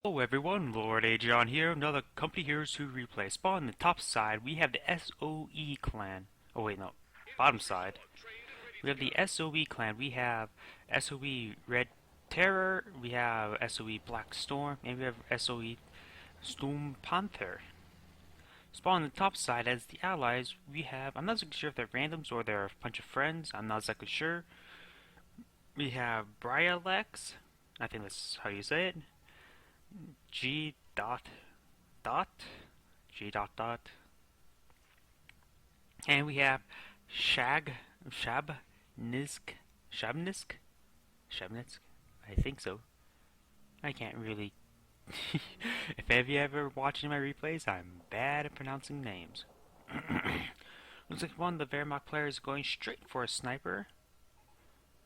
Hello everyone, Lord.agion here, another company heroes who replay. Spawn on the top side, we have the SOE clan. Oh wait, no. Bottom side. We have the SOE clan. We have SOE Red Terror, we have SOE Black Storm, and we have SOE Storm Panther. Spawn on the top side as the allies, we have, I'm not exactly sure if they're randoms or they're a bunch of friends, I'm not exactly sure. We have Brayalex, I think that's how you say it. G.dot dot G.dot. And we have Shabnisk Shabnisk Shabnisk. I think so. I can't really. If any of you ever watching my replays, I'm bad at pronouncing names. Looks like one of the Wehrmacht players is going straight for a sniper,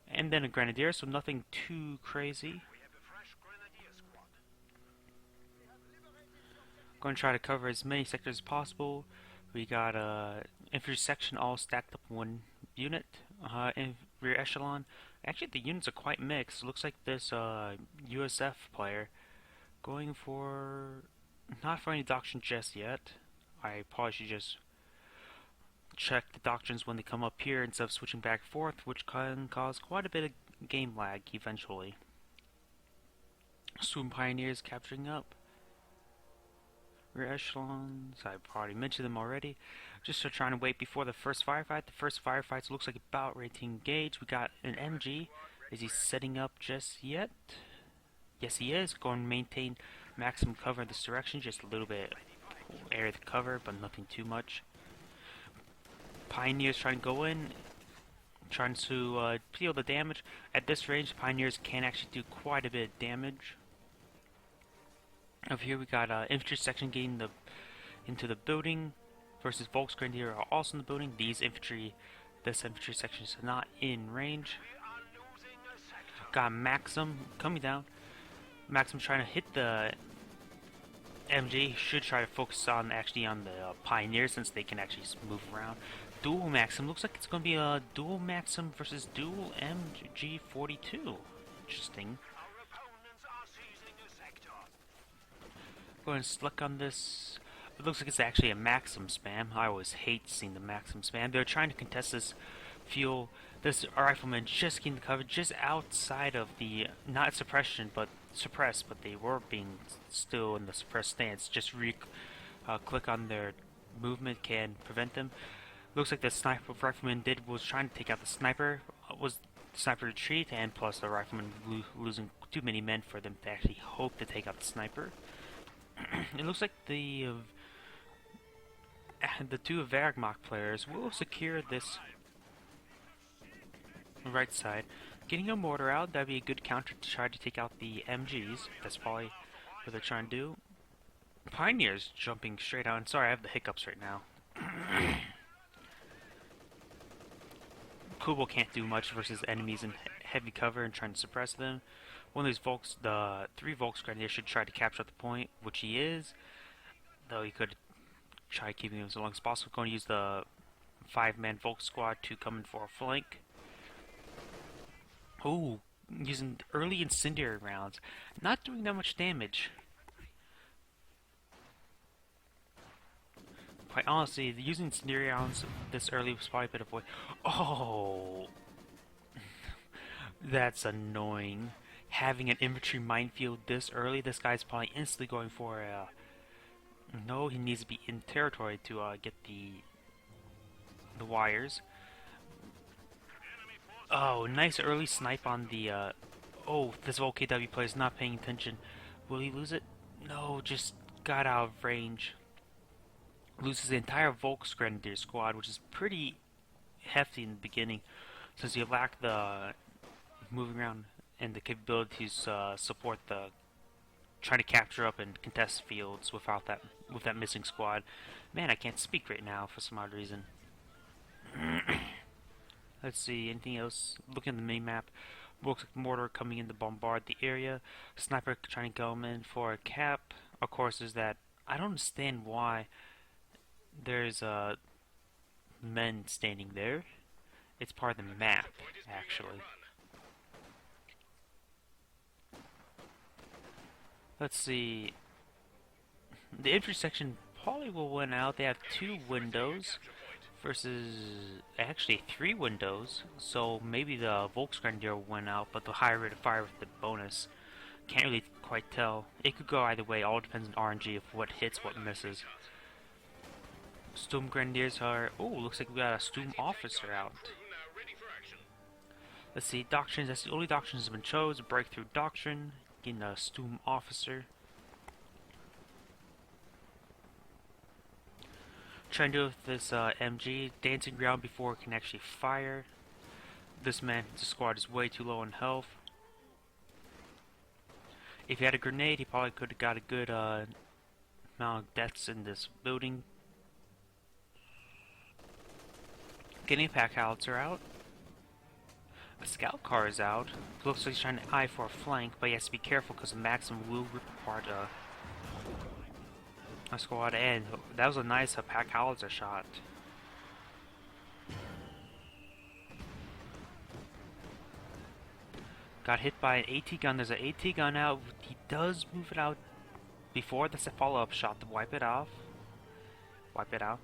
and then a grenadier, so nothing too crazy. Going to try to cover as many sectors as possible. We got infantry section all stacked up in one unit. In rear echelon. Actually, the units are quite mixed. Looks like this USF player going for not for any doctrine just yet. I probably should just check the doctrines when they come up here instead of switching back and forth, which can cause quite a bit of game lag eventually. Swoon Pioneers capturing up. Rear echelons, I've already mentioned them already. Just trying to wait before the first firefight. The first firefight looks like about ready to engage. We got an MG. Is he setting up just yet? Yes, he is. Going to maintain maximum cover in this direction. Just a little bit area to cover, but nothing too much. Pioneers trying to go in, trying to deal the damage. At this range, Pioneers can actually do quite a bit of damage. Over here we got infantry section getting into the building versus Volksgrenadier are also in the building. This infantry section is not in range. Got Maxim coming down. Maxim trying to hit the MG. Should try to focus on the Pioneers since they can actually move around. Dual Maxim looks like it's going to be a dual Maxim versus dual MG42. Interesting. Go ahead and select on this. It looks like it's actually a Maxim spam. I always hate seeing the Maxim spam. They're trying to contest this fuel. This rifleman just getting the cover just outside of the, not suppression, but suppressed, but they were being still in the suppressed stance. Just click on their movement can prevent them. Looks like the sniper rifleman was trying to take out the sniper. Was the sniper retreat, and plus the rifleman losing too many men for them to actually hope to take out the sniper. It looks like the two Wehrmacht players will secure this right side. Getting a mortar out, that'd be a good counter to try to take out the MGs. That's probably what they're trying to do. Pioneers jumping straight out. Sorry, I have the hiccups right now. Kubel can't do much versus enemies in heavy cover and trying to suppress them. One of these the three Volksgrenadiers should try to capture the point, which he is. Though he could try keeping him as long as possible. Going to use the 5-man Volk squad to come in for a flank. Oh, using early incendiary rounds. Not doing that much damage. Quite honestly, using incendiary rounds this early was probably a bit of a... Oh! That's annoying. Having an infantry minefield this early, this guy's probably instantly going for a... No, he needs to be in territory to get the wires. Oh, nice early snipe on the... Oh, this OKW player is not paying attention. Will he lose it? No, just got out of range. Loses the entire Volksgrenadier squad, which is pretty hefty in the beginning, since you lack the moving around and the capabilities to support the trying to capture up and contest fields with that missing squad. Man, I can't speak right now for some odd reason. Let's see, anything else? Looking at the mini map, looks like mortar coming in to bombard the area. Sniper trying to go in for a cap. Of course, there's that. I don't understand why there's men standing there. It's part of the map, actually. Let's see. The infantry section probably will win out. They have 2 windows versus actually 3 windows. So maybe the Volksgrenadier will win out, but the higher rate of fire with the bonus. Can't really quite tell. It could go either way. All depends on RNG of what hits, what misses. Sturm Grenadiers are... Oh, looks like we got a Sturm officer out. Let's see, doctrines. That's the only doctrines that have been chosen. Breakthrough doctrine. Getting a Sturm officer. Trying to do with this MG. Dancing ground before it can actually fire. This the squad is way too low in health. If he had a grenade, he probably could have got a good amount of deaths in this building. Getting a pack howitzer out. A scout car is out. Looks like he's trying to eye for a flank, but he has to be careful because the Maxim will rip apart a squad. And that was a nice pack howitzer shot. Got hit by an AT gun. There's an AT gun out. He does move it out before. That's a follow-up shot to wipe it off. Wipe it out.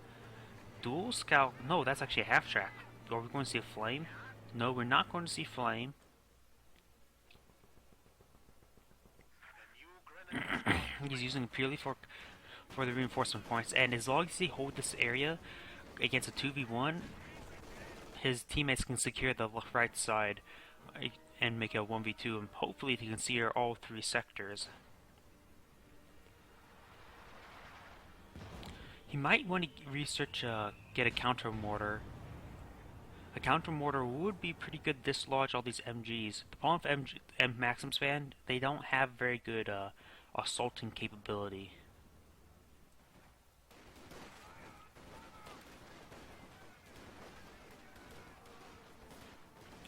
Dual scout. No, that's actually a half track. Are we going to see a flame? No, we're not going to see flame. He's using it purely for the reinforcement points, and as long as he hold this area against a 2v1, his teammates can secure the right side and make a 1v2, and hopefully he can secure all 3 sectors. He might want to research, get a counter mortar. A counter mortar would be pretty good to dislodge all these MGs. The problem with Maxim's fan, they don't have very good assaulting capability.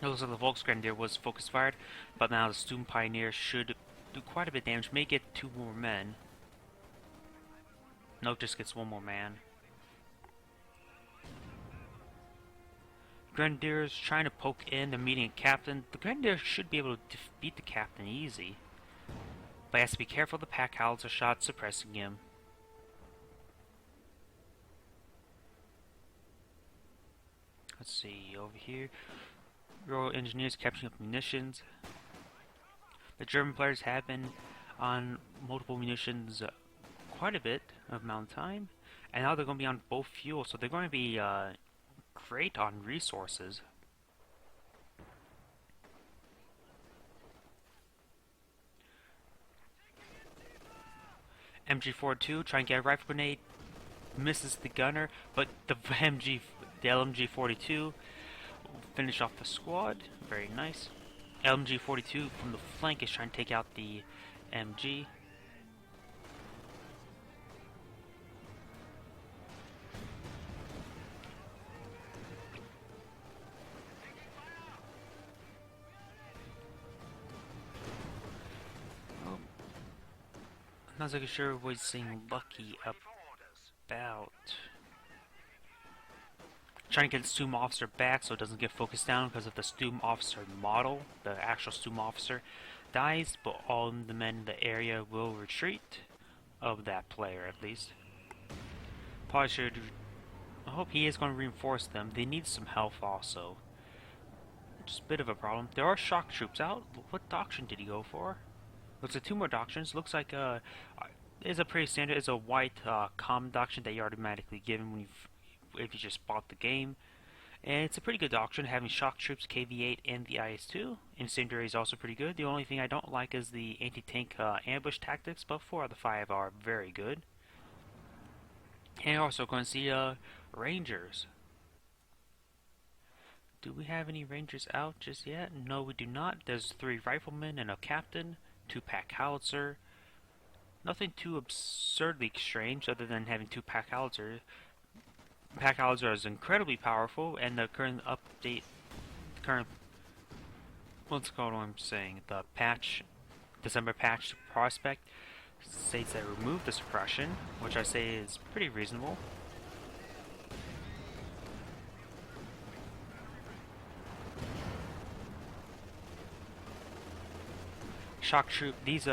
It looks like the Volksgrenadier was focus fired, but now the Sturm Pioneer should do quite a bit of damage. May get 2 more men. No, just gets 1 more man. Grenadiers trying to poke in. They're meeting a captain. The Grenadier should be able to defeat the captain easy, but he has to be careful of the pack howitzer shot suppressing him. Let's see, over here. Royal Engineers capturing up munitions. The German players have been on multiple munitions quite a bit of amount of time, and now they're going to be on both fuel, so they're going to be great on resources. MG42 trying to get a rifle grenade, misses the gunner, but the LMG42 finish off the squad. Very nice. LMG42 from the flank is trying to take out the MG. Not so sure what he's saying lucky about. Trying to get the Sturm officer back so it doesn't get focused down, because if the Sturm officer model, the actual Sturm officer, dies, but all the men in the area will retreat, of that player at least. Probably should. I hope he is going to reinforce them. They need some health also. Just a bit of a problem. There are shock troops out. What doctrine did he go for? Looks like 2 more doctrines. Looks like is a pretty standard. It's a white common doctrine that you automatically given when if you just bought the game, and it's a pretty good doctrine, having shock troops, KV-8, and the IS-2. Incendiary is also pretty good. The only thing I don't like is the anti-tank ambush tactics, but 4 out of the 5 are very good. And you're also going to see Rangers. Do we have any Rangers out just yet? No, we do not. There's 3 riflemen and a captain, 2 pack howitzer. Nothing too absurdly strange other than having 2 pack howitzer. Pack howitzer is incredibly powerful, and the current update, what's called what I'm saying, the patch, December patch prospect states that remove the suppression, which I say is pretty reasonable. Shock troop, these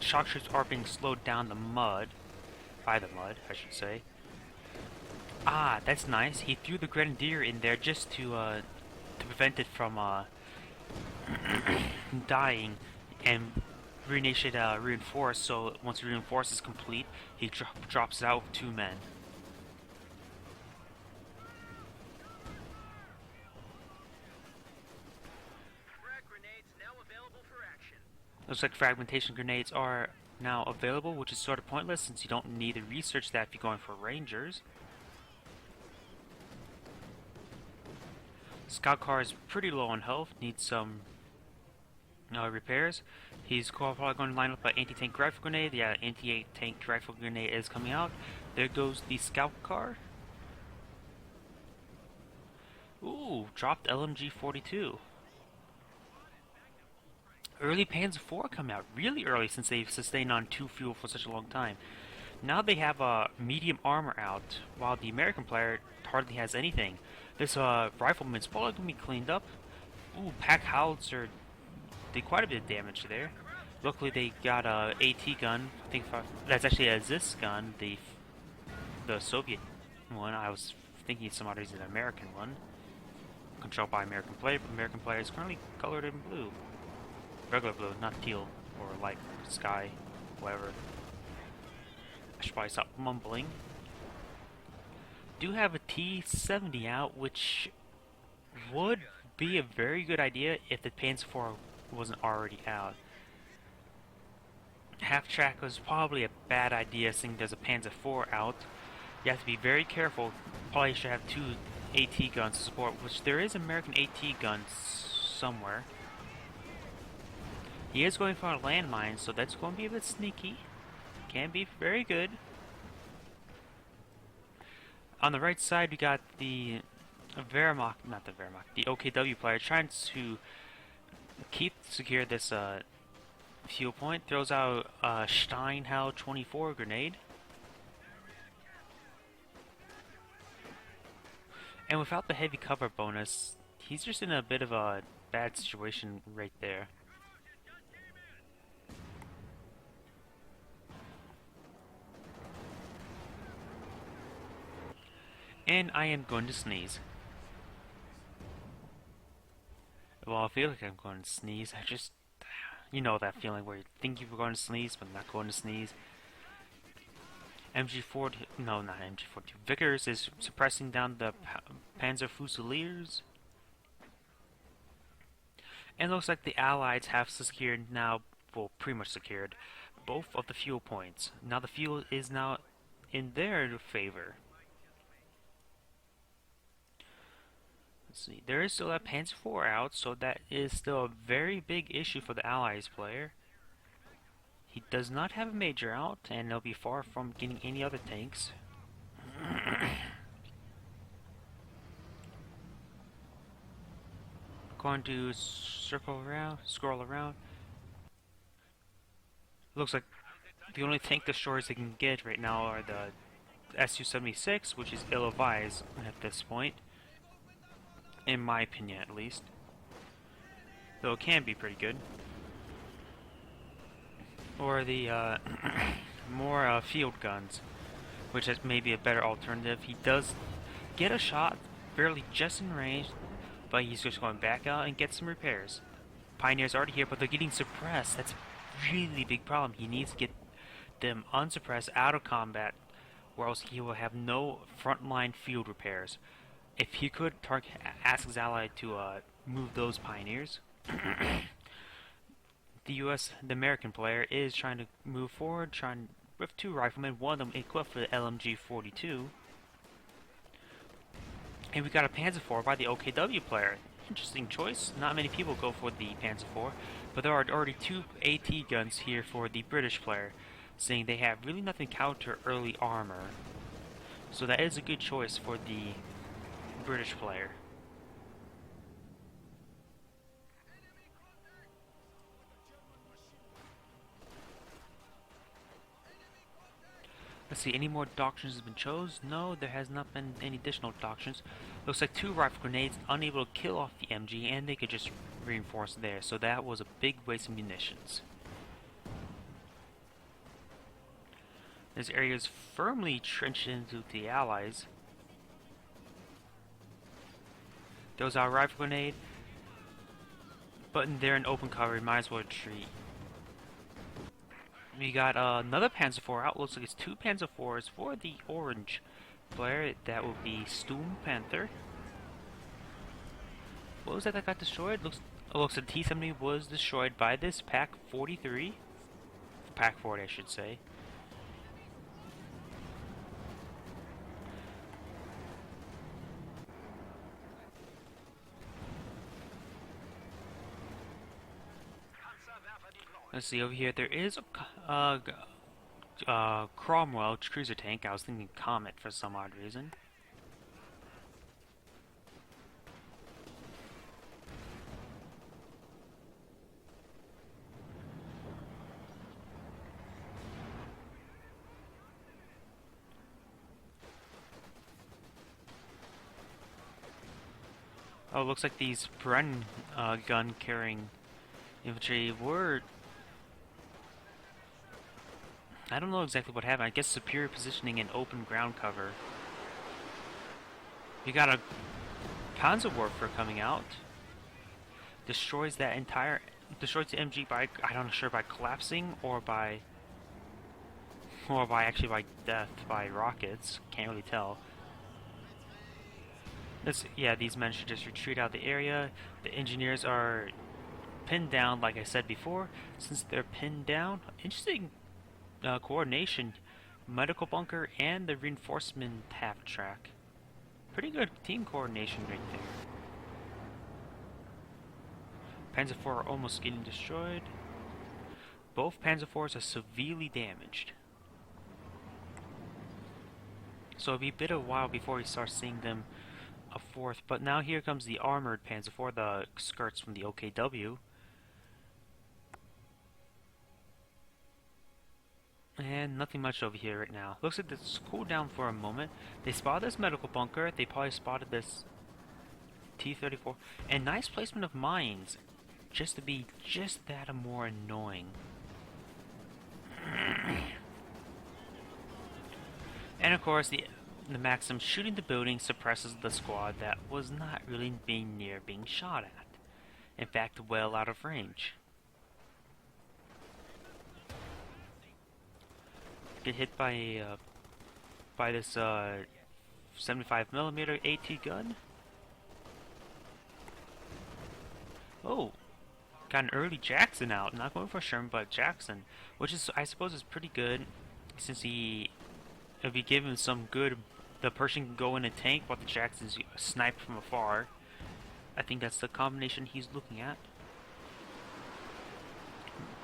shock troops are being slowed down by the mud, I should say. Ah, that's nice. He threw the grenadier in there just to prevent it from dying, and Renee should reinforce. So once reinforce is complete, he drops it out with 2 men. Looks like fragmentation grenades are now available, which is sort of pointless since you don't need to research that if you're going for rangers. Scout car is pretty low on health, needs some repairs. He's probably going to line up an anti-tank rifle grenade. Yeah, anti-tank rifle grenade is coming out. There goes the scout car. Ooh, dropped LMG 42. Early Panzer IV coming out really early since they've sustained on 2 fuel for such a long time. Now they have medium armor out, while the American player hardly has anything. This rifleman's probably going to be cleaned up. Ooh, pack howitzer did quite a bit of damage there. Luckily they got a AT gun. I think that's actually a ZIS gun, the Soviet one. I was thinking somebody's an American one. Controlled by American player, but American player is currently colored in blue. Regular blue, not teal or light sky, whatever. I should probably stop mumbling. Do have a T-70 out, which would be a very good idea if the Panzer IV wasn't already out. Half track was probably a bad idea seeing there's a Panzer IV out. You have to be very careful. Probably should have 2 AT guns to support, which there is American AT guns somewhere. He is going for a landmine, so that's going to be a bit sneaky. Can be very good. On the right side, we got the the OKW player trying to secure this fuel point. Throws out a Steinhau 24 grenade. And without the heavy cover bonus, he's just in a bit of a bad situation right there. And I am going to sneeze. Well, I feel like I'm going to sneeze. I just, you know that feeling where you think you were going to sneeze, but not going to sneeze. MG40, no, not MG42. Vickers is suppressing down the Panzer Fusiliers. And it looks like the Allies have secured now, well, pretty much secured, both of the fuel points. Now the fuel is now in their favor. Let's see, there is still a Panzer IV out, so that is still a very big issue for the Allies player. He does not have a major out, and they'll be far from getting any other tanks. Going to scroll around. Looks like the only tank destroyers they can get right now are the Su-76, which is ill-advised at this point. In my opinion, at least. Though it can be pretty good. Or the more field guns, which is maybe a better alternative. He does get a shot, barely just in range, but he's just going back out and get some repairs. Pioneer's already here, but they're getting suppressed. That's a really big problem. He needs to get them unsuppressed out of combat, or else he will have no frontline field repairs. If he could ask his ally to move those Pioneers. The American player is trying to move forward, with 2 riflemen, one of them equipped for the LMG 42. And we got a Panzer IV by the OKW player. Interesting choice. Not many people go for the Panzer IV, but there are already 2 AT guns here for the British player, saying they have really nothing to counter early armor. So that is a good choice for the British player. Let's see, any more doctrines have been chosen? No, there has not been any additional doctrines. Looks like 2 rifle grenades unable to kill off the MG, and they could just reinforce there. So that was a big waste of munitions. This area is firmly trenched into the Allies. Those our rifle grenade, but they're in open cover, might as well retreat. We got another Panzer IV out. Looks like it's two Panzer IVs for the orange player. That would be Sturm Panther. What was that got destroyed? Looks like T-70 was destroyed by this Pack 43. Pack 40, I should say. Let's see over here. There is a Cromwell cruiser tank. I was thinking Comet for some odd reason. Oh, looks like these Bren gun carrying infantry were. I don't know exactly what happened. I guess superior positioning and open ground cover. We got a Panzerwerfer coming out. Destroys the MG by, I'm not sure, by collapsing or by actually by death by rockets. Can't really tell. Yeah, these men should just retreat out of the area. The engineers are pinned down, like I said before. Since they're pinned down, interesting coordination, medical bunker, and the reinforcement half track. Pretty good team coordination right there. Panzer IV are almost getting destroyed. Both Panzer IVs are severely damaged. So it'll be a bit of a while before we start seeing them a fourth. But now here comes the armored Panzer IV, the skirts from the OKW. And nothing much over here right now. Looks like this cooled down for a moment. They spotted this medical bunker. They probably spotted this T-34. And nice placement of mines. Just to be just that more annoying. And of course, the Maxim shooting the building suppresses the squad that was not really near being shot at. In fact, well out of range. Get hit by this 75mm AT gun. Oh, got an early Jackson out. Not going for Sherman, but Jackson, which is, I suppose, is pretty good since if you give him some good, the Pershing can go in a tank while the Jackson's sniped from afar. I think that's the combination he's looking at.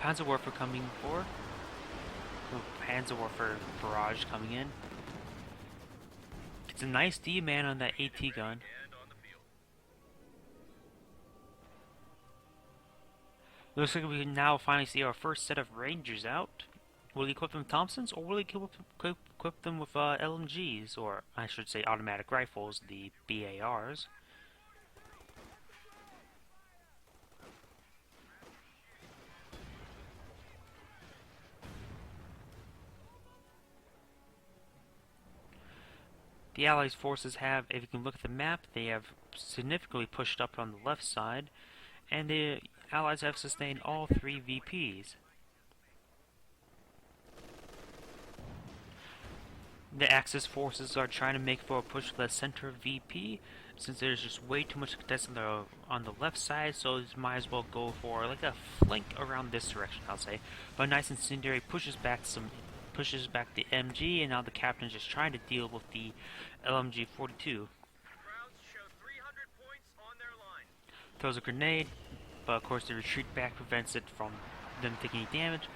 Panzerwerfer coming for. Oh, Panzerwerfer barrage coming in. It's a nice D-man on that AT gun. Looks like we can now finally see our first set of Rangers out. Will he equip them with Thompsons, or will he equip them with LMGs, or I should say automatic rifles, the BARs? The Allies' forces have, if you can look at the map, they have significantly pushed up on the left side, and the Allies have sustained all 3 VPs. The Axis forces are trying to make for a push to the center VP, since there's just way too much contest on the left side, so might as well go for like a flank around this direction, I'll say. But Nice Incendiary pushes back the MG, and now the captain's just trying to deal with the LMG 42. Throws a grenade, but of course the retreat back prevents it from them taking any damage.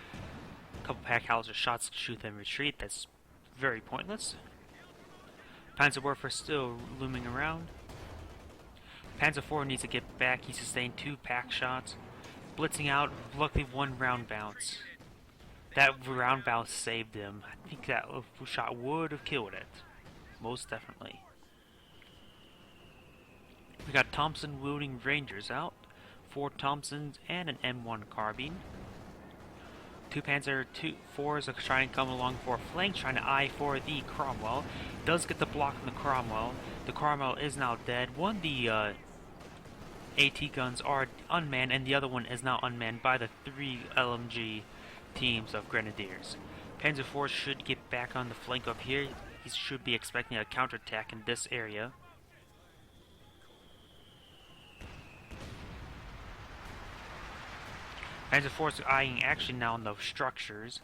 A couple pack howitzer shots to shoot them retreat. That's very pointless. Panzerwerfer still looming around. Panzer IV needs to get back. He sustained 2 pack shots. Blitzing out, luckily 1 round bounce. That round bounce saved him. I think that shot would have killed it. Most definitely. We got Thompson wielding Rangers out. 4 Thompsons and an M1 carbine. Two Panzer IVs are trying to come along for a flank, trying to eye for the Cromwell. Does get the block on the Cromwell. The Cromwell is now dead. One of the AT guns are unmanned, and the other one is now unmanned by the 3 LMG teams of Grenadiers. Panzer IV should get back on the flank up here. He should be expecting a counterattack in this area. Panzer IV is eyeing action now on the structures.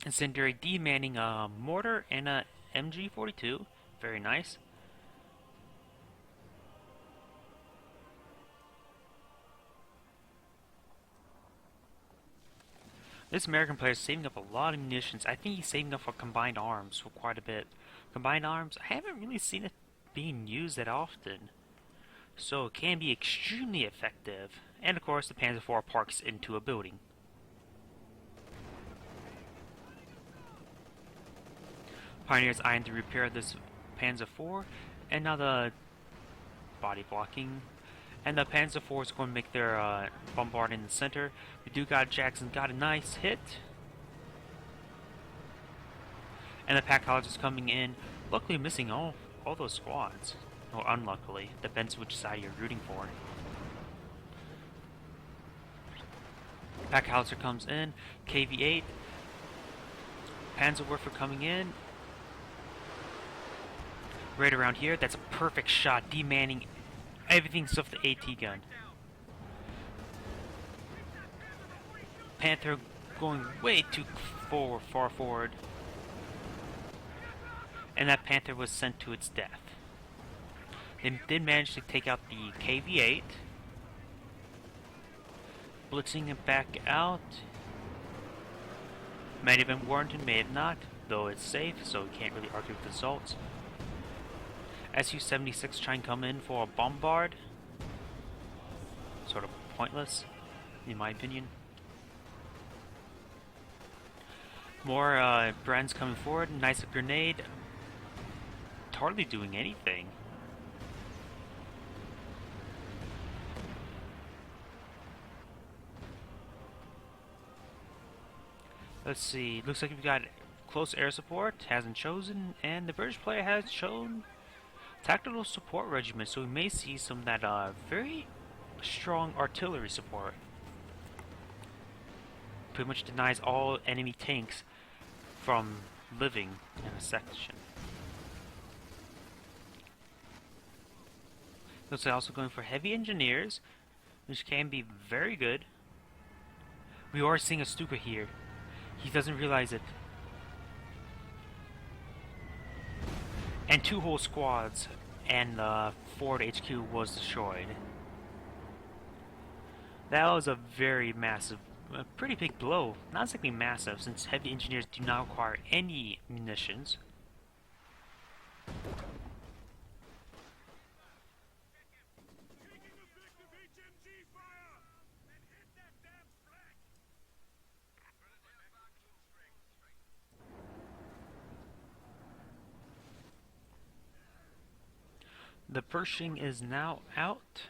Incendiary demanding a mortar and a MG42. Very nice. This American player is saving up a lot of munitions. I think he's saving up for combined arms for quite a bit. Combined arms, I haven't really seen it being used that often. So it can be extremely effective. And of course the Panzer IV parks into a building. Pioneers eyeing to repair this Panzer IV, and now the body blocking. And the Panzer IV is going to make their bombard in the center. We do got Jackson got a nice hit. And the pack howitzers is coming in, luckily missing all those squads. Or unluckily, depends which side you're rooting for. Pack howitzer comes in, KV-8. Panzerwerfer coming in. Right around here, that's a perfect shot, demanding everything except the AT gun. Panther going way too far forward. And that Panther was sent to its death. They did manage to take out the KV-8. Blitzing it back out. May have been warranted, may have not, though it's safe, so we can't really argue with the results. Su-76 trying to come in for a bombard. Sort of pointless, in my opinion. More brands coming forward. Nice grenade. Hardly doing anything. Let's see. Looks like we've got close air support. Hasn't chosen, and the British player has shown tactical support regiment, so we may see some of that very strong artillery support. Pretty much denies all enemy tanks from living in a section. Looks like also going for heavy engineers, which can be very good. We are seeing a Stuka here. He doesn't realize it. And 2 whole squads, and the Ford HQ was destroyed. That was a very massive, a pretty big blow. Not exactly massive, since heavy engineers do not require any munitions. The Pershing is now out.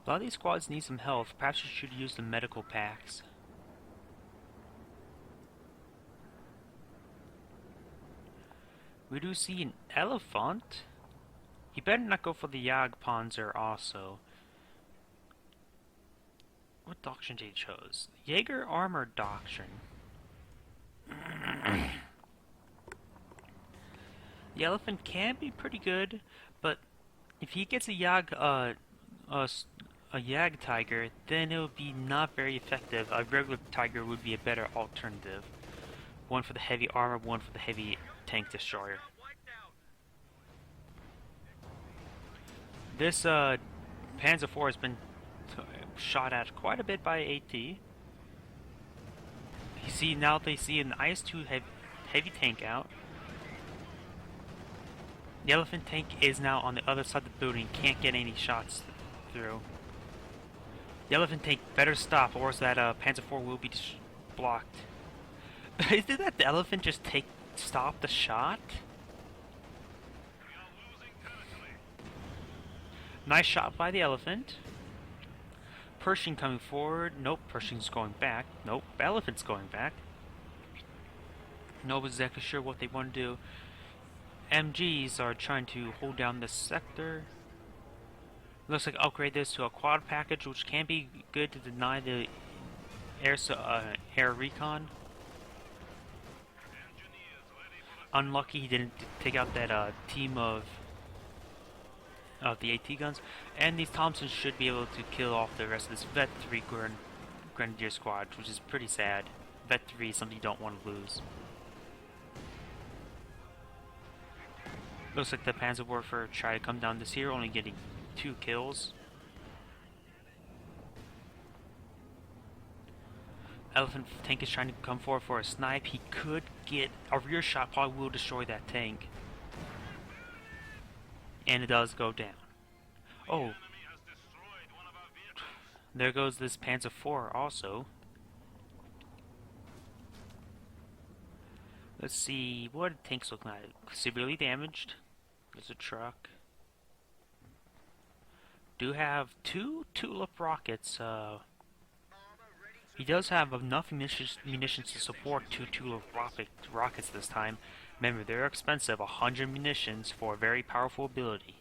A lot of these squads need some health. Perhaps you should use the medical packs. We do see an elephant. He better not go for the Jagdpanzer also. What doctrine did he chose? Jaeger armor doctrine. The elephant can be pretty good, but if he gets a Jag tiger, then it would be not very effective. A regular tiger would be a better alternative. One for the heavy armor, one for the heavy tank destroyer. This Panzer IV has been shot at quite a bit by AT. You see, now they see an IS-2 heavy tank out. The elephant tank is now on the other side of the building, can't get any shots through. The elephant tank better stop, or else that Panzer IV will be blocked. Did that elephant just stop the shot? Nice shot by the elephant. Pershing coming forward. Nope, Pershing's going back. Nope, elephant's going back. Nobody's exactly sure what they want to do. MGs are trying to hold down this sector. Looks like upgrade this to a quad package, which can be good to deny the air recon. Unlucky he didn't take out that team of the AT guns, and these Thompsons should be able to kill off the rest of this Vet 3 Grenadier squad, which is pretty sad. Vet 3 is something you don't want to lose. Looks like the Panzer Warfare tried to come down this here, only getting 2 kills. Elephant tank is trying to come forward for a snipe. He could get a rear shot, probably will destroy that tank. And it does go down. Oh. There goes this Panzer IV also. Let's see, what do tanks look like? Severely damaged. There's a truck. Do have 2 tulip rockets. He does have enough munitions to support 2 tulip rockets this time. Remember, they're expensive. 100 munitions for a very powerful ability.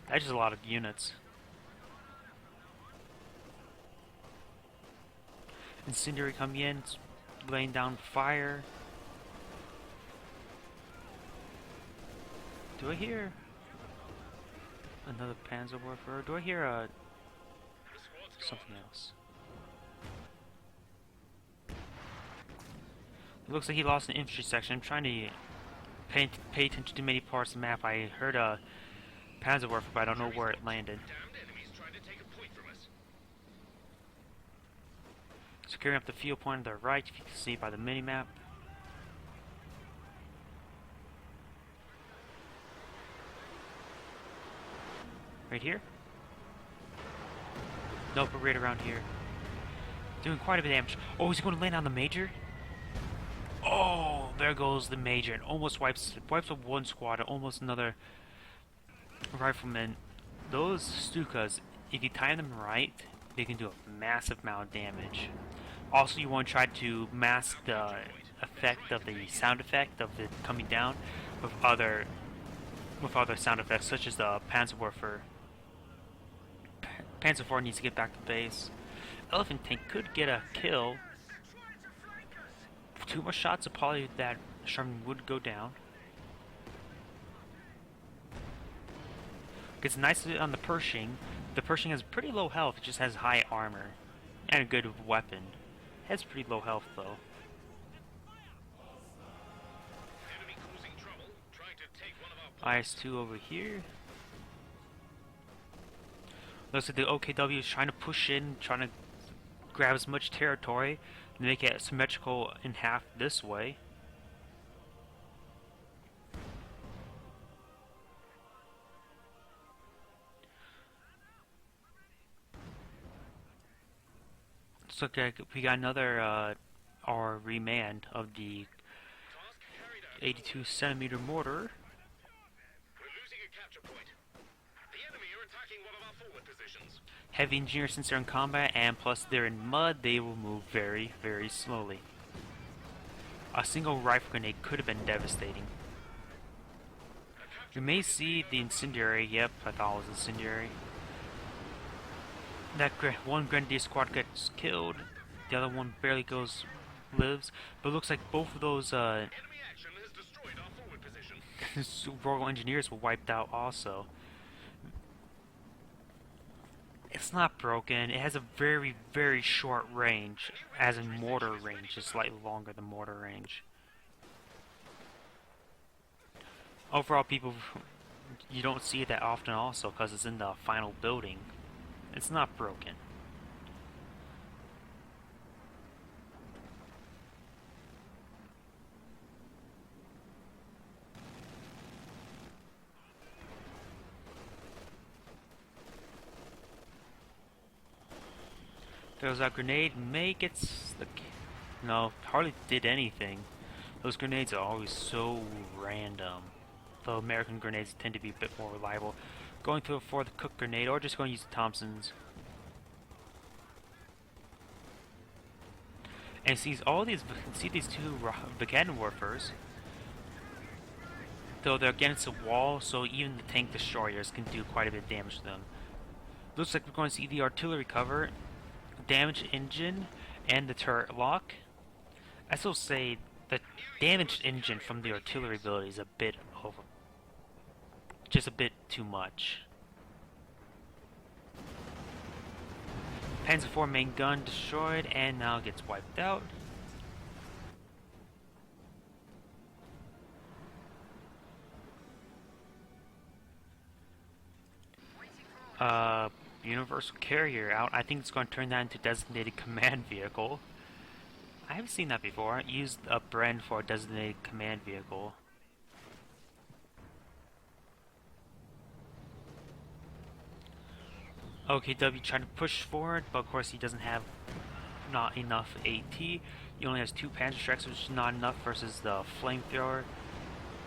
That's just a lot of units. Incendiary coming in, laying down fire. Do I hear another Panzer Warfare? Do I hear something else? It looks like he lost an infantry section. I'm trying to pay attention to many parts of the map. I heard a Panzer Warfare, but I don't know where it landed. Securing up the field point on the right, if you can see by the mini-map. Right here? Nope, we're right around here. Doing quite a bit of damage. Oh, is he going to land on the Major? Oh, there goes the Major. And almost wipes up one squad and almost another rifleman. Those Stukas, if you time them right, they can do a massive amount of damage. Also, you want to try to mask the effect of the sound effect of it coming down with other sound effects, such as the Panzer Warfare. Panzer IV needs to get back to base. Elephant tank could get a kill. 2 more shots of probably that Sherman would go down. Gets nicely on the Pershing. The Pershing has pretty low health, it just has high armor. And a good weapon. It has pretty low health though. IS-2 over here. Looks like the OKW is trying to push in, trying to grab as much territory and make it symmetrical in half this way. Looks like we got another our remand of the 82 centimeter mortar. Heavy engineers, since they're in combat and plus they're in mud, they will move very, very slowly. A single rifle grenade could have been devastating. We may see the incendiary. Yep, I thought it was incendiary. That one grenadier squad gets killed. The other one barely lives. But it looks like both of those Royal Engineers were wiped out also. It's not broken. It has a very, very short range, as in mortar range. It's slightly longer than mortar range. Overall, people, you don't see it that often also because it's in the final building. It's not broken. There was a grenade. Make it. No, hardly did anything. Those grenades are always so random. The American grenades tend to be a bit more reliable. Going through for the cook grenade, or just going to use the Thompsons. And sees all these. See these two Began warfers. Though they're against a wall, so even the tank destroyers can do quite a bit of damage to them. Looks like we're going to see the artillery cover, damaged engine, and the turret lock. I still say the damaged engine from the artillery ability is a bit over. Just a bit too much. Panzer IV main gun destroyed and now gets wiped out. Universal carrier out. I think it's going to turn that into designated command vehicle. I haven't seen that before. I used a brand for a designated command vehicle. OKW trying to push forward, but of course he doesn't have not enough AT. He only has 2 Panzer Strikes, which is not enough versus the flamethrower.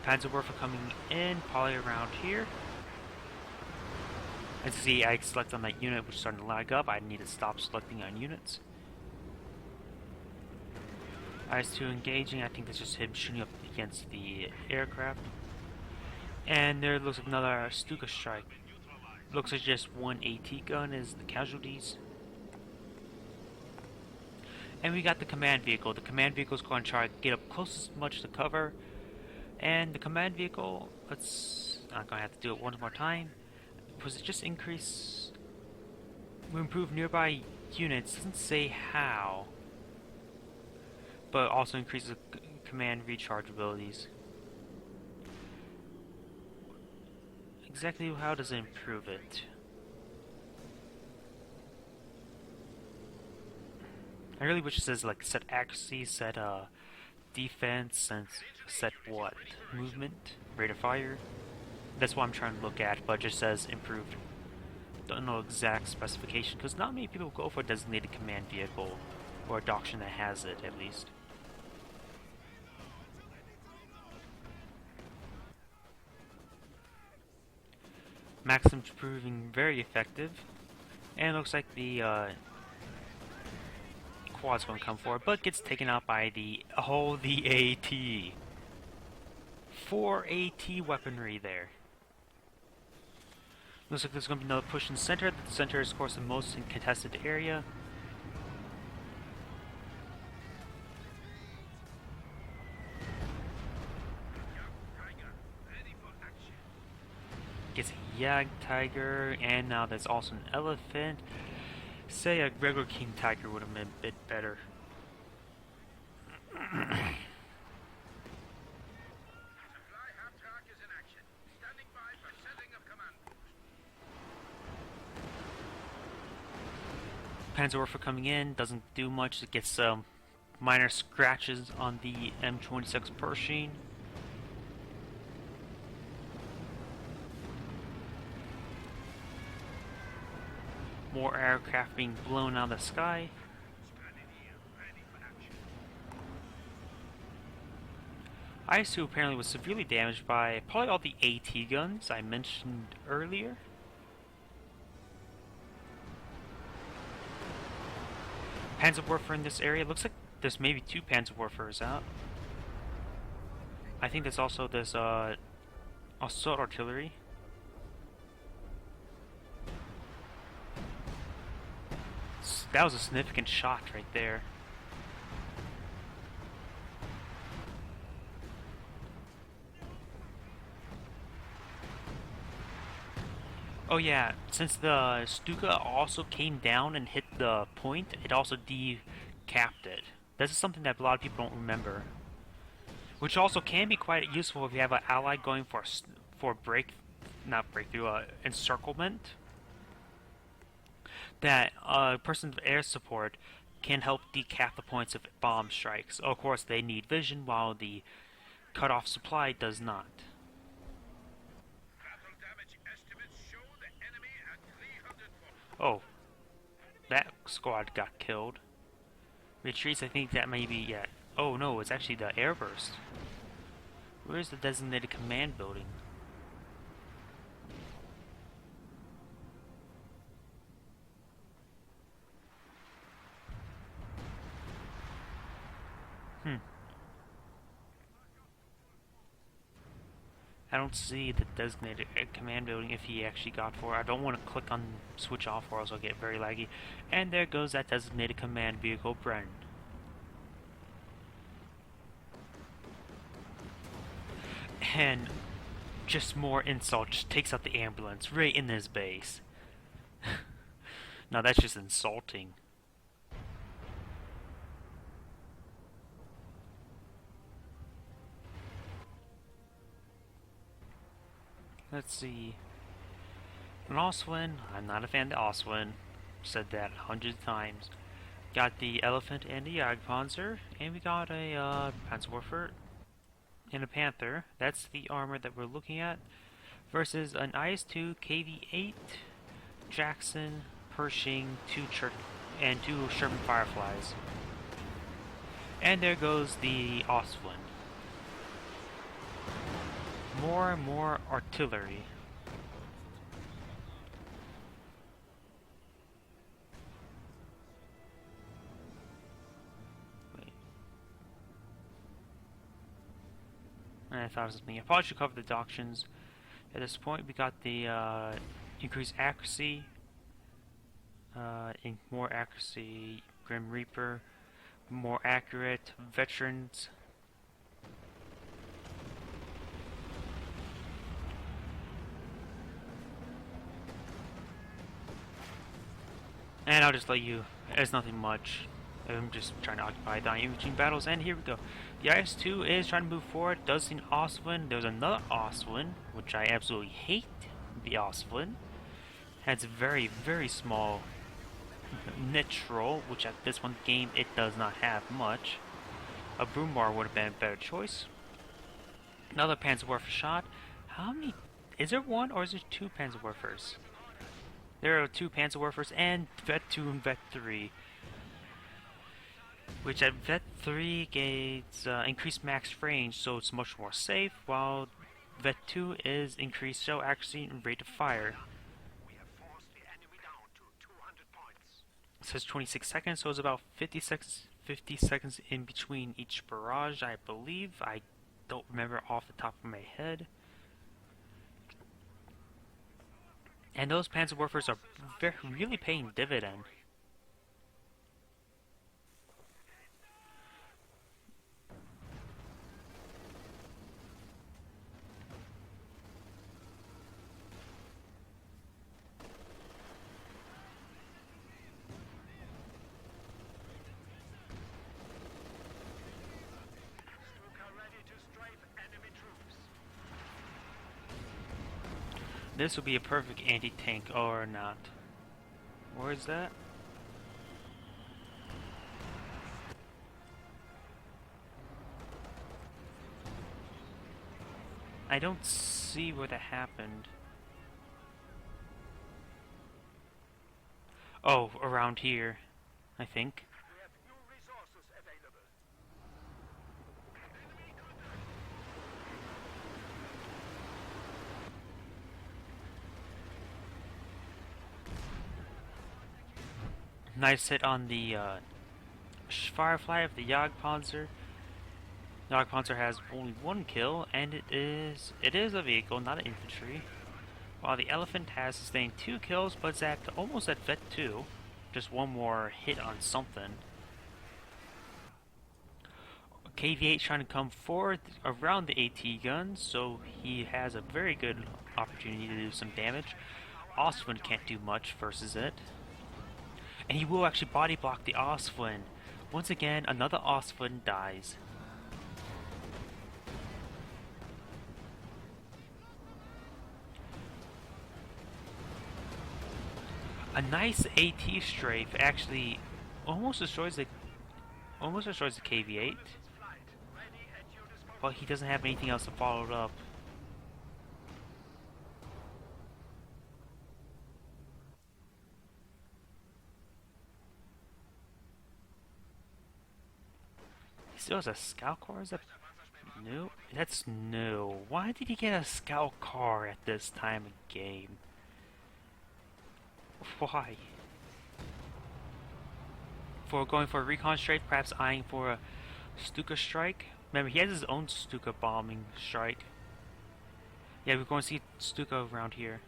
Panzerwerfer coming in, probably around here. As you see, I select on that unit, which is starting to lag up. I need to stop selecting on units. IS-2 engaging. I think that's just him shooting up against the aircraft. And there looks like another Stuka strike. Looks like just 1 AT gun is the casualties. And we got the command vehicle. The command vehicle is going to try to get up close as much to cover. And the command vehicle, I'm going to have to do it one more time. Was it just increase? We improve nearby units. Doesn't say how, but also increases the command recharge abilities. Exactly how does it improve it? I really wish it says like set accuracy, set defense, and set what? Movement, rate of fire. That's what I'm trying to look at, but it just says improved. Don't know exact specification, because not many people go for a designated command vehicle, or a doctrine that has it, at least. Maxim's proving very effective, and it looks like the quad's going to come forward, but gets taken out by the AT. 4 AT weaponry there. Looks like there's going to be another push in the center. The center is, of course, the most contested area. Gets a Yag Tiger, and now there's also an elephant. Say a regular King Tiger would have been a bit better. Panzerwerfer coming in, doesn't do much. It gets some minor scratches on the M26 Pershing. More aircraft being blown out of the sky. IS-2 apparently was severely damaged by probably all the AT guns I mentioned earlier. Panzerwerfer in this area. Looks like there's maybe 2 Panzerwerfers out. I think there's also this assault artillery. That was a significant shot right there. Oh yeah, since the Stuka also came down and hit the point, it also decapped it. This is something that a lot of people don't remember. Which also can be quite useful if you have an ally going for encirclement. That a person of air support can help decap the points of bomb strikes. Of course, they need vision, while the cut-off supply does not. Oh, that squad got killed. Retreats, I think that may be, yeah. Oh no, it's actually the airburst. Where's the designated command building? I don't see the designated command building if he actually got for it. I don't want to click on switch off or else I'll get very laggy. And there goes that designated command vehicle, Bren. And just more insult, just takes out the ambulance right in his base. Now that's just insulting. Let's see. An Oswin. I'm not a fan of the Oswin. Said that 100 times. Got the Elephant and the Jagdpanzer. And we got a Panzerwerfer and a Panther. That's the armor that we're looking at. Versus an IS-2 KV-8, Jackson, Pershing, and two Sherman Fireflies. And there goes the Oswin. More and more artillery. Wait. I thought it was something. I probably should cover the doctrines. At this point, we got the increased accuracy, more accuracy, Grim Reaper, more accurate, veterans. And I'll just let you, it's nothing much. I'm just trying to occupy the imaging battles, and here we go. The IS-2 is trying to move forward, does see an Oswin. There's another Oswin, which I absolutely hate. The Oswin has a very, very small niche role, which at this one game it does not have much. A Brumar would have been a better choice. Another Panzerwerfer shot. How many? Is there one or is there two Panzerwerfers? There are two Panzerwerfers and Vet 2 and Vet 3. Which at Vet 3 gets increased max range, so it's much more safe, while Vet 2 is increased shell accuracy and rate of fire. It says 26 seconds, so it's about 50 seconds in between each barrage, I believe. I don't remember off the top of my head. And those Panzerwerfers are really paying dividend. This will be a perfect anti-tank, or not. Where is that? I don't see where that happened. Oh, around here, I think. Nice hit on the Firefly of the Jagdpanzer. Jagdpanzer has only one kill, and it is a vehicle, not an infantry. While the Elephant has sustained 2 kills, but it's almost at Vet 2. Just one more hit on something. KV-8 trying to come forward around the AT gun, so he has a very good opportunity to do some damage. Oswin can't do much versus it. And he will actually body block the Oswin. Once again, another Oswin dies. A nice AT strafe actually almost destroys the KV-8. But he doesn't have anything else to follow it up. still has a scout car? Is that new? That's new. Why did he get a scout car at this time of game? Why? For going for a recon strike, perhaps eyeing for a Stuka strike? Remember, he has his own Stuka bombing strike. Yeah, we're going to see Stuka around here.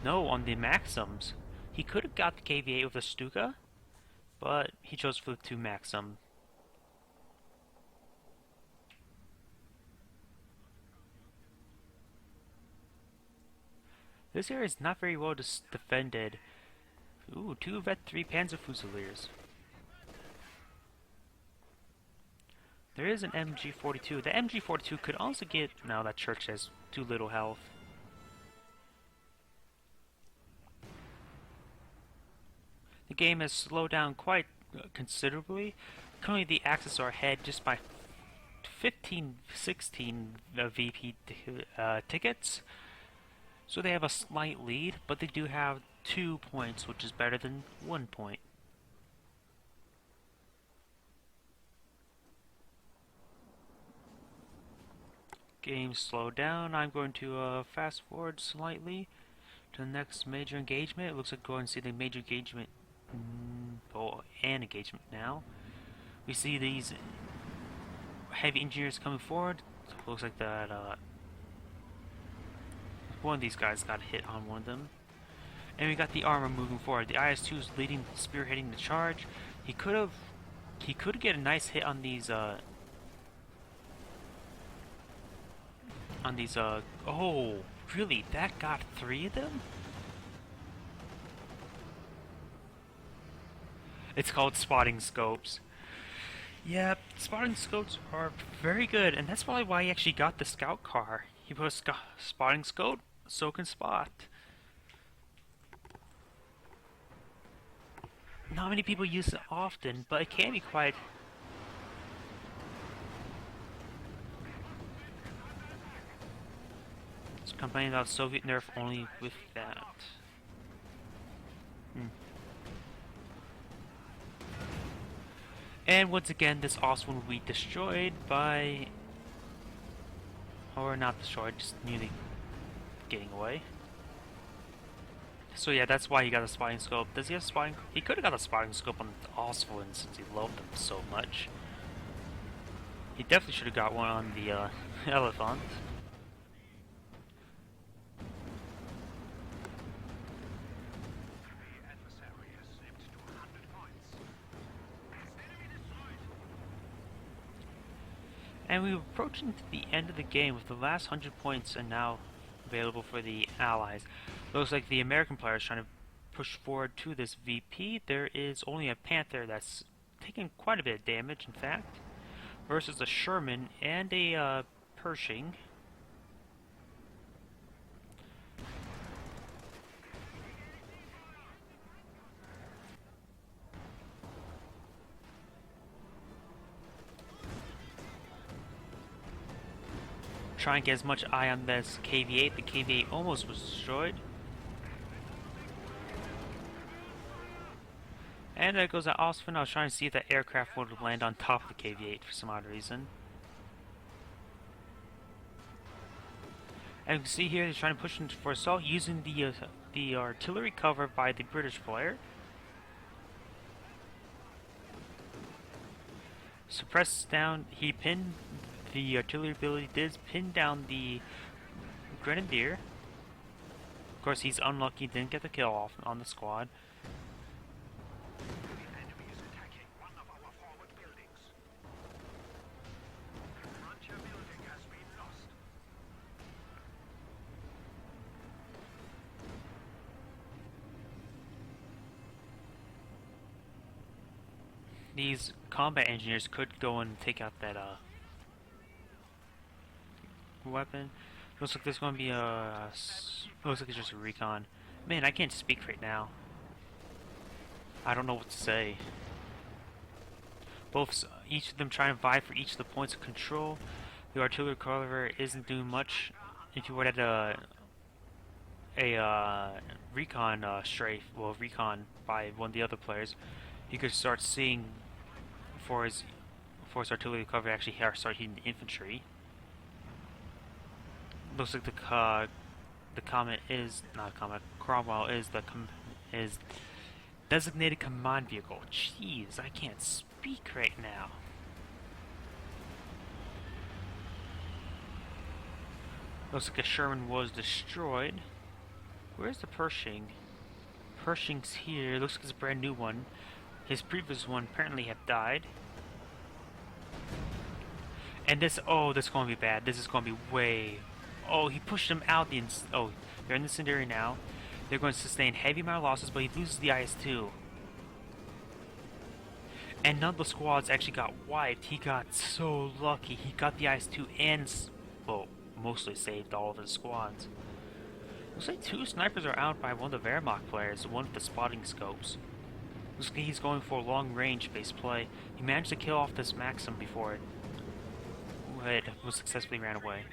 No, on the Maxims. He could have got the KV-8 with a Stuka, but he chose for the 2 Maxim. This area is not very well defended. Ooh, 2 Vet 3 Panzer Fusiliers. There is an MG42. The MG42 could also get... No, that church has too little health. The game has slowed down quite considerably. Currently the Axis are ahead just by 15, 16 VP tickets. So they have a slight lead, but they do have 2 points, which is better than 1 point. Game slowed down. I'm going to fast forward slightly to the next major engagement. It looks like we're going to see the major engagement, an engagement now. We see these heavy engineers coming forward. So it looks like that one of these guys got hit on one of them. And we got the armor moving forward. The IS-2 is leading, spearheading the charge. He could get a nice hit on these oh, really? That got 3 of them? It's called spotting scopes. Yeah, spotting scopes are very good, and that's probably why he actually got the scout car. He put a spotting scope, so can spot. Not many people use it often, but it can be quite... Complaining about Soviet nerf only with that. And once again, this also will be destroyed by... Or not destroyed, just nearly getting away. So yeah, that's why he got a spotting scope. Does he have a spotting? He could have got a spotting scope on the Oswald since he loved them so much. He definitely should have got one on the Elephant. And we're approaching to the end of the game with the last 100 points are now available for the Allies. Looks like the American player is trying to push forward to this VP. There is only a Panther that's taking quite a bit of damage, in fact, versus a Sherman and a Pershing. Try and get as much eye on this KV-8. The KV-8 almost was destroyed. And there goes that Osman. I was trying to see if that aircraft would land on top of the KV-8 for some odd reason. And you can see here they're trying to push into for assault using the artillery cover by the British player. Suppressed down. He pinned. The artillery ability did pin down the Grenadier. Of course, he's unlucky, didn't get the kill off on the squad. The enemy is attacking one of our forward buildings. The frontier building has been lost. These combat engineers could go and take out that weapon. Looks like there's going to be a... Looks like it's just a recon. Man, I can't speak right now. I don't know what to say. Each of them trying to vie for each of the points of control. The artillery cover isn't doing much. If you were at a recon strafe, well, recon by one of the other players, you could start seeing for his artillery cover to actually start hitting the infantry. Looks like the comet is not comet. Cromwell is designated command vehicle. Jeez, I can't speak right now. Looks like a Sherman was destroyed. Where's the Pershing? Pershing's here. Looks like it's a brand new one. His previous one apparently had died. And this, oh, this is going to be bad. This is going to be way... Oh, he pushed them out. Oh, they're in the incendiary now. They're going to sustain heavy amount of losses, but he loses the IS-2. And none of the squads actually got wiped. He got so lucky. He got the IS-2 and, well, mostly saved all of his squads. Looks like 2 snipers are out by one of the Wehrmacht players, one with the spotting scopes. Looks like he's going for long-range base play. He managed to kill off this Maxim before it was successfully ran away.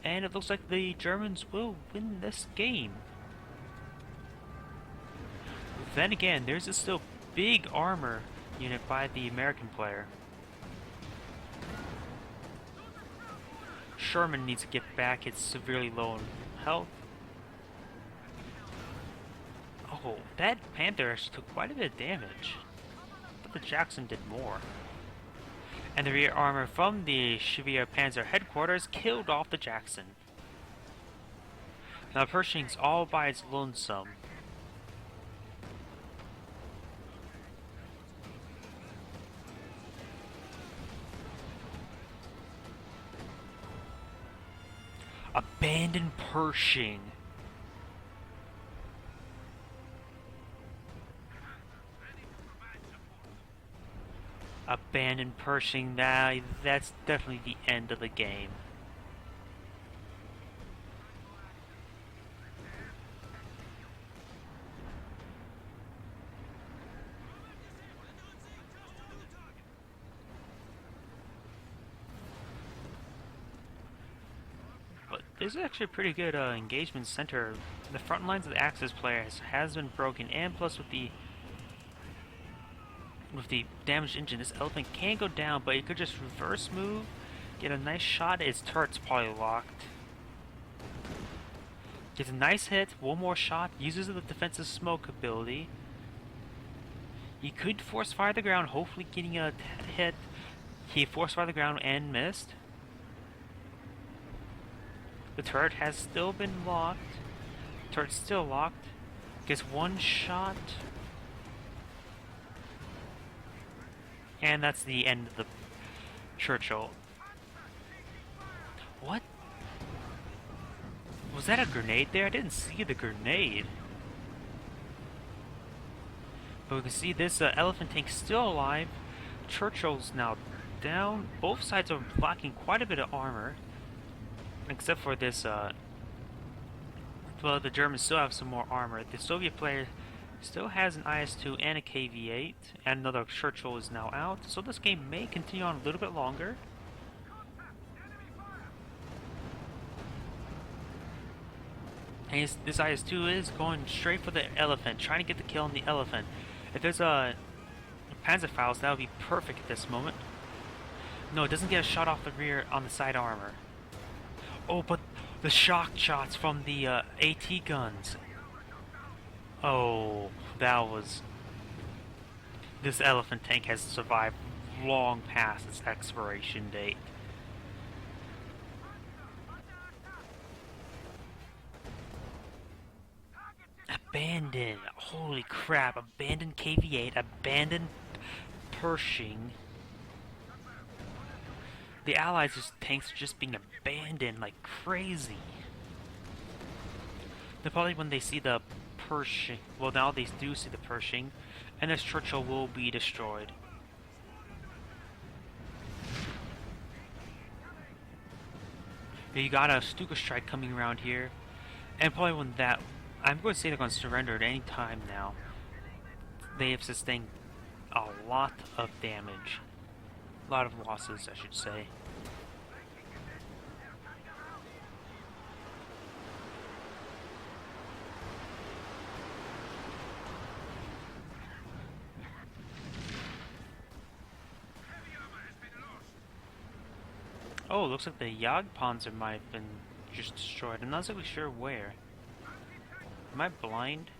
And it looks like the Germans will win this game. Then again, there's a still big armor unit by the American player. Sherman needs to get back. It's severely low in health. Oh, that Panther actually took quite a bit of damage. But the Jackson did more. And the rear armor from the Shivia Panzer headquarters killed off the Jackson. Now Pershing's all by its lonesome. Abandon Pershing. Abandon Pershing. Now that's definitely the end of the game. But this is actually a pretty good engagement center. The front lines of the Axis player has been broken, and plus with the damaged engine, this elephant can go down, but it could just reverse move, get a nice shot. Its turret's probably locked. Gets a nice hit, one more shot, uses the defensive smoke ability. He could force fire the ground, hopefully getting a hit. He forced fire the ground and missed. The turret has still been locked. Turret's still locked. Gets one shot. And that's the end of the Churchill. What? Was that a grenade there? I didn't see the grenade. But we can see this elephant tank still alive. Churchill's now down. Both sides are lacking quite a bit of armor. Except for this, well, the Germans still have some more armor. The Soviet player still has an IS-2 and a KV-8, and another Churchill is now out, so this game may continue on a little bit longer. And this IS-2 is going straight for the elephant, trying to get the kill on the elephant. If there's a Panzerfaust, that would be perfect at this moment. No, it doesn't get a shot off the rear on the side armor. Oh, but the shock shots from the AT guns. Oh, that was... This elephant tank has survived long past its expiration date. Abandon. Holy crap. Abandon KV-8. Abandon Pershing. The Allies' tanks are just being abandoned like crazy. They're probably when they see the Pershing. Well, now they do see the Pershing, and this Churchill will be destroyed. You got a Stuka strike coming around here, and probably when that, I'm going to say they're going to surrender at any time now. They have sustained a lot of damage. A lot of losses, I should say. Oh, looks like the Jagdpanzer might have been just destroyed. I'm not exactly sure where. Am I blind?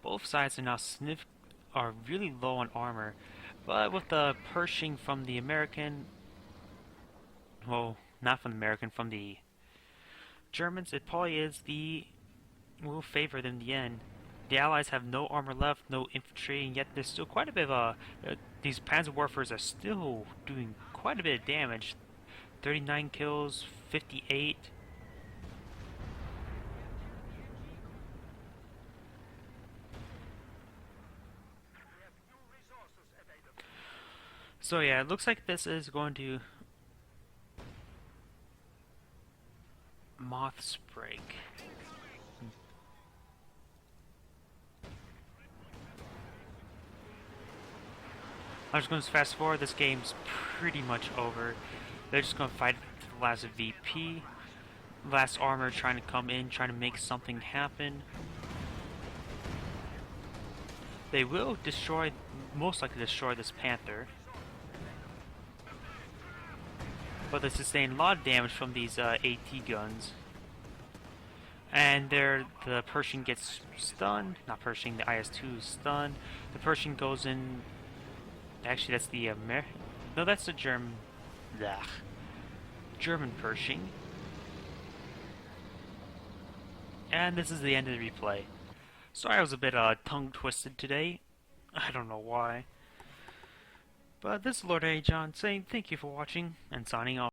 Both sides are really low on armor, but with the Pershing from the American, well, not from the American, from the Germans, it probably is the will favor them in the end. The Allies have no armor left, no infantry, and yet there's still quite a bit of these Panzer Warfers are still doing quite a bit of damage. 39 kills, 58. So yeah, it looks like this is going to Moth's Break. I'm just going to fast forward. This game's pretty much over. They're just going to fight to the last VP, last armor trying to come in, trying to make something happen. They will destroy, most likely destroy this Panther. But they sustain a lot of damage from these AT guns. And the Pershing gets stunned. Not Pershing, the IS-2 is stunned. The Pershing goes in. Actually, that's the no, that's the German. Ugh. German Pershing. And this is the end of the replay. Sorry I was a bit tongue-twisted today. I don't know why. But this is Lord.agion saying thank you for watching and signing off.